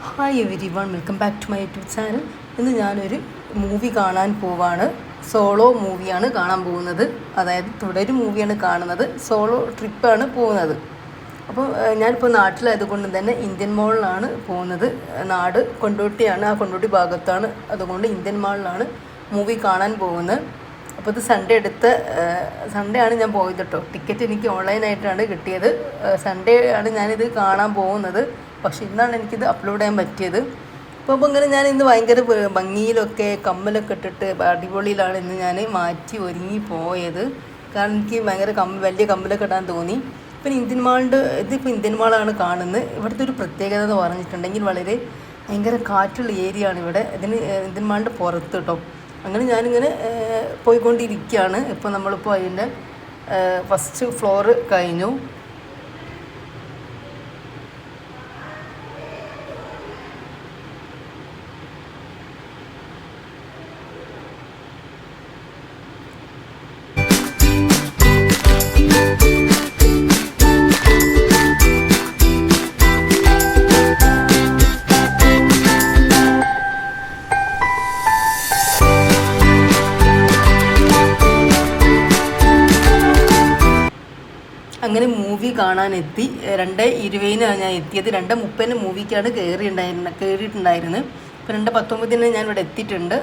Hi everyone, welcome back to my YouTube channel. ഇന്ന് ഞാനൊരു movie കാണാൻ പോവാണ്. സോളോ മൂവിയാണ് കാണാൻ പോകുന്നത്. അതായത് തുടരും മൂവിയാണ് കാണുന്നത്. സോളോ ട്രിപ്പാണ് പോകുന്നത്. അപ്പോൾ ഞാനിപ്പോൾ നാട്ടിലായതുകൊണ്ട് തന്നെ ഇന്ത്യൻ മാളിലാണ് പോകുന്നത്. നാട് കൊണ്ടോട്ടിയാണ്, ആ കൊണ്ടോട്ടി ഭാഗത്താണ്. അതുകൊണ്ട് ഇന്ത്യൻ മാളിലാണ് മൂവി കാണാൻ പോകുന്നത്. അപ്പോൾ ഇത് സൺഡേ ആണ് ഞാൻ പോയത് കേട്ടോ. ടിക്കറ്റ് എനിക്ക് ഓൺലൈനായിട്ടാണ് കിട്ടിയത്. സൺഡേ ആണ് ഞാനിത് കാണാൻ പോകുന്നത്. പക്ഷേ ഇന്നാണ് എനിക്കിത് അപ്ലോഡ് ചെയ്യാൻ പറ്റിയത്. അപ്പോൾ ഇങ്ങനെ ഞാൻ ഇന്ന് ഭയങ്കര ഭംഗിയിലൊക്കെ കമ്മലൊക്കെ ഇട്ടിട്ട് അടിപൊളിയിലാണ് ഇന്ന് ഞാൻ മാറ്റി ഒരുങ്ങി പോയത്. കാരണം എനിക്ക് ഭയങ്കര വലിയ കമ്മലൊക്കെ ഇടാൻ തോന്നി. പിന്നെ ഇതിപ്പോൾ ഇന്ത്യൻ മാളാണ് കാണുന്നത്. ഇവിടുത്തെ ഒരു പ്രത്യേകത എന്ന് പറഞ്ഞിട്ടുണ്ടെങ്കിൽ ഭയങ്കര കാറ്റുള്ള ഏരിയ ആണ് ഇവിടെ. ഇന്ത്യൻ മാളിൻ്റെ പുറത്ത് കേട്ടോ. അങ്ങനെ ഞാനിങ്ങനെ പോയിക്കൊണ്ടിരിക്കുകയാണ്. ഇപ്പോൾ നമ്മളിപ്പോൾ അതിൻ്റെ ഫസ്റ്റ് ഫ്ലോറ് കഴിഞ്ഞു. അങ്ങനെ മൂവി കാണാനെത്തി. 2:20 ഞാൻ എത്തിയത്. 2:30 മൂവിക്കാണ് കയറിയിട്ടുണ്ടായിരുന്നത്. ഇപ്പോൾ 2:19 ഞാൻ ഇവിടെ എത്തിയിട്ടുണ്ട്.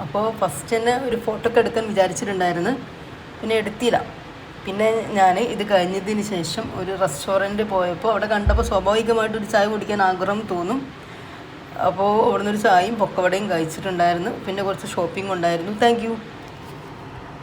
അപ്പോൾ ഫസ്റ്റ് തന്നെ ഒരു ഫോട്ടോ ഒക്കെ എടുക്കാൻ വിചാരിച്ചിട്ടുണ്ടായിരുന്നു, പിന്നെ എടുത്തില്ല. പിന്നെ ഞാൻ ഇത് കഴിഞ്ഞതിന് ശേഷം ഒരു റെസ്റ്റോറൻറ്റ് പോയപ്പോൾ അവിടെ കണ്ടപ്പോൾ സ്വാഭാവികമായിട്ടൊരു ചായ കുടിക്കാൻ ആഗ്രഹം തോന്നും. അപ്പോൾ അവിടെ നിന്നൊരു ചായയും പൊക്കവടയും കഴിച്ചിട്ടുണ്ടായിരുന്നു. പിന്നെ കുറച്ച് ഷോപ്പിംഗ് ഉണ്ടായിരുന്നു. Thank you.